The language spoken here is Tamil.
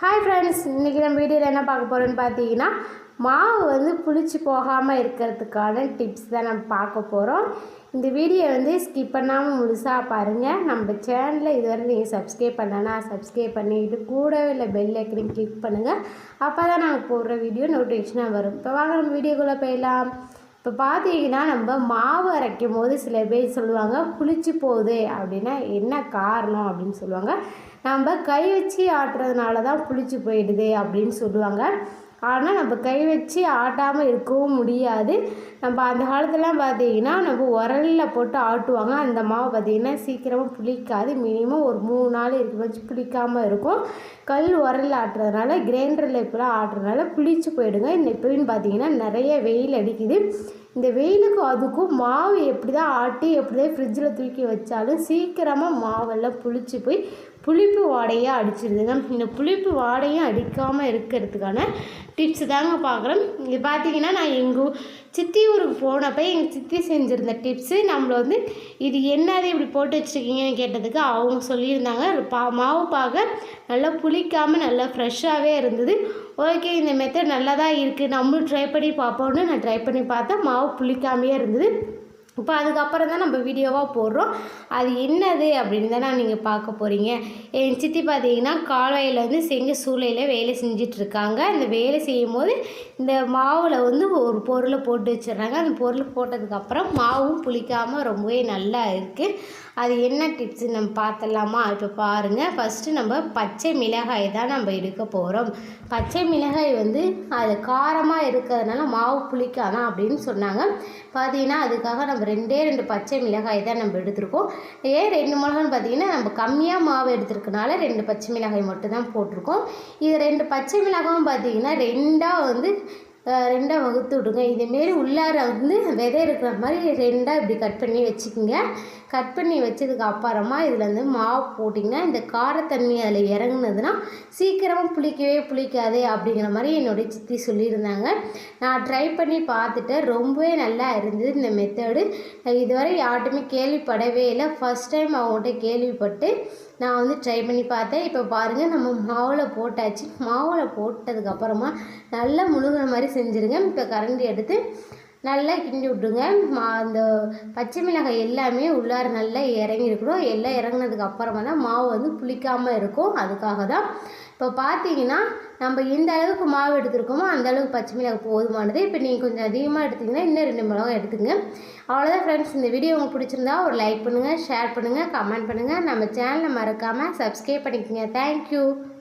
ஹாய் ஃப்ரெண்ட்ஸ், இன்றைக்கி நம்ம வீடியோவில் என்ன பார்க்க போகிறோன்னு பார்த்தீங்கன்னா, மாவு வந்து புளிச்சு போகாமல் இருக்கிறதுக்கான டிப்ஸ் தான் நம்ம பார்க்க போகிறோம். இந்த வீடியோ வந்து ஸ்கிப் பண்ணாமல் முழுசாக பாருங்கள். நம்ம சேனலில் இதுவரை நீங்கள் சப்ஸ்கிரைப் பண்ணலன்னா சப்ஸ்கிரைப் பண்ணிக்கிட்டு கூடவே இல்லை பெல் ஐக்கனையும் கிளிக் பண்ணுங்கள். அப்போ தான் நாங்கள் போடுற வீடியோ நோட்டிஃபிகேஷனாக வரும். இப்போ வாங்க நம்ம வீடியோக்குள்ளே போயிடலாம். இப்போ பார்த்தீங்கன்னா, நம்ம மாவு அரைக்கும் போது சில பேர் சொல்லுவாங்க புளிச்சு போகுது அப்படின்னா என்ன காரணம் அப்படின்னு சொல்லுவாங்க. நம்ம கை வச்சு ஆட்டுறதுனால தான் புளிச்சு போயிடுது அப்படின்னு சொல்லுவாங்க. ஆனால் நம்ம கை வச்சு ஆட்டாமல் இருக்கவும் முடியாது. நம்ம அந்த காலத்துலலாம் பார்த்திங்கன்னா நம்ம உரலில் போட்டு ஆட்டுவாங்க. அந்த மாவு பார்த்திங்கன்னா சீக்கிரமாக புளிக்காது. மினிமம் ஒரு 3 நாள் இருக்க வச்சு புளிக்காமல் இருக்கும். கல் உரலில் ஆட்டுறதுனால கிரைண்டரில் இப்போலாம் ஆட்டுறதுனால புளிச்சு போயிடுங்க. இப்போன்னு பார்த்திங்கன்னா நிறைய வெயில் அடிக்குது. இந்த வெயிலுக்கு அதுக்கும் மாவு எப்படி தான் ஆட்டி எப்படி தான் ஃப்ரிட்ஜில் தூக்கி வச்சாலும் சீக்கிரமாக மாவெல்லாம் புளிச்சு போய் புளிப்பு வாடையாக அடிச்சிருதுங்க. இந்த புளிப்பு வாடையும் அடிக்காமல் இருக்கிறதுக்கான டிப்ஸ் தாங்க பார்க்குறேன். இது பார்த்திங்கன்னா, நான் எங்கள் சித்தி ஊருக்கு போனப்போ எங்கள் சித்தி செஞ்சுருந்த டிப்ஸு நம்மளை வந்து இது என்னது இப்படி போட்டு வச்சுருக்கீங்கன்னு கேட்டதுக்கு அவங்க சொல்லியிருந்தாங்க. மாவு பார்க்க நல்லா புளிக்காமல் நல்லா ஃப்ரெஷ்ஷாகவே இருந்தது. ஓகே, இந்த மெத்தட் நல்லா தான் இருக்குது, நம்மளும் ட்ரை பண்ணி பார்ப்போன்னு நான் ட்ரை பண்ணி பார்த்தேன். மாவு புளிக்காமையே இருந்தது. இப்போ அதுக்கப்புறம் தான் நம்ம வீடியோவாக போடுறோம். அது என்னது அப்படின்னு தானே நீங்கள் பார்க்க போகிறீங்க. என் சித்தி பார்த்தீங்கன்னா கால்வாயில் வந்து செங்க சூளையில் வேலை செஞ்சிட்ருக்காங்க. அந்த வேலை செய்யும் போது இந்த மாவில் வந்து ஒரு பொருளை போட்டு வச்சிடுறாங்க. அந்த பொருள் போட்டதுக்கப்புறம் மாவும் புளிக்காமல் ரொம்பவே நல்லா இருக்குது. அது என்ன டிப்ஸு நம்ம பார்த்துடலாமா? இப்போ பாருங்கள். ஃபஸ்ட்டு நம்ம பச்சை மிளகாய் தான் நம்ம எடுக்க போகிறோம். பச்சை மிளகாய் வந்து அது காரமாக இருக்கிறதுனால மாவு புளிக்காதான் அப்படின்னு சொன்னாங்க. பார்த்தீங்கன்னா அதுக்காக நம்ம 2 பச்சை மிளகாய் தான் நம்ம எடுத்துருக்கோம். ஏன் 2 மிளகான்னு பார்த்தீங்கன்னா, நம்ம கம்மியாக மாவு எடுத்துருக்கனால 2 பச்சை மிளகாய் மட்டும் தான் போட்டிருக்கோம். இது 2 பச்சை மிளகாயும் பார்த்தீங்கன்னா 2 வகுத்து விடுங்க. இதேமாரி உள்ளார வந்து விதை இருக்கிற மாதிரி 2 இப்படி கட் பண்ணி வச்சுக்கோங்க. கட் பண்ணி வச்சதுக்கு அப்புறமா இதில் வந்து மாவு போட்டிங்கன்னா இந்த காரத்தன்மை அதில் இறங்குனதுன்னா சீக்கிரமாக புளிக்காது அப்படிங்கிற மாதிரி என்னுடைய சித்தி சொல்லியிருந்தாங்க. நான் ட்ரை பண்ணி பார்த்துட்டு ரொம்பவே நல்லா இருந்தது இந்த மெத்தடு. நான் இதுவரை யார்ட்டுமே கேள்விப்படவே இல்லை. ஃபஸ்ட் டைம் அவங்கள்ட்ட கேள்விப்பட்டு நான் வந்து ட்ரை பண்ணி பார்த்தேன். இப்போ பாருங்கள், நம்ம மாவில் போட்டாச்சு. மாவில் போட்டதுக்கப்புறமா நல்லா முழுகிற மாதிரி செஞ்சுருங்க. இப்போ கரண்டி எடுத்து நல்லா கிண்டி விட்ருங்க. அந்த பச்சை மிளகாய் எல்லாமே உள்ளார நல்லா இறங்கிருக்கணும். எல்லாம் இறங்கினதுக்கு அப்புறமா தான் மாவு வந்து புளிக்காமல் இருக்கும். அதுக்காக தான். இப்போ பார்த்தீங்கன்னா, நம்ம எந்த அளவுக்கு மாவு எடுத்துருக்கோமோ அந்த அளவுக்கு பச்சை மிளகாய் போதுமானது. இப்போ நீங்கள் கொஞ்சம் அதிகமாக எடுத்திங்கன்னா இன்னும் 2 மிளகாய் எடுத்துங்க. அவ்வளோதான் ஃப்ரெண்ட்ஸ். இந்த வீடியோ உங்களுக்கு பிடிச்சிருந்தா ஒரு லைக் பண்ணுங்கள், ஷேர் பண்ணுங்கள், கமெண்ட் பண்ணுங்கள். நம்ம சேனலை மறக்காமல் சப்ஸ்கிரைப் பண்ணிக்கோங்க. தேங்க்யூ.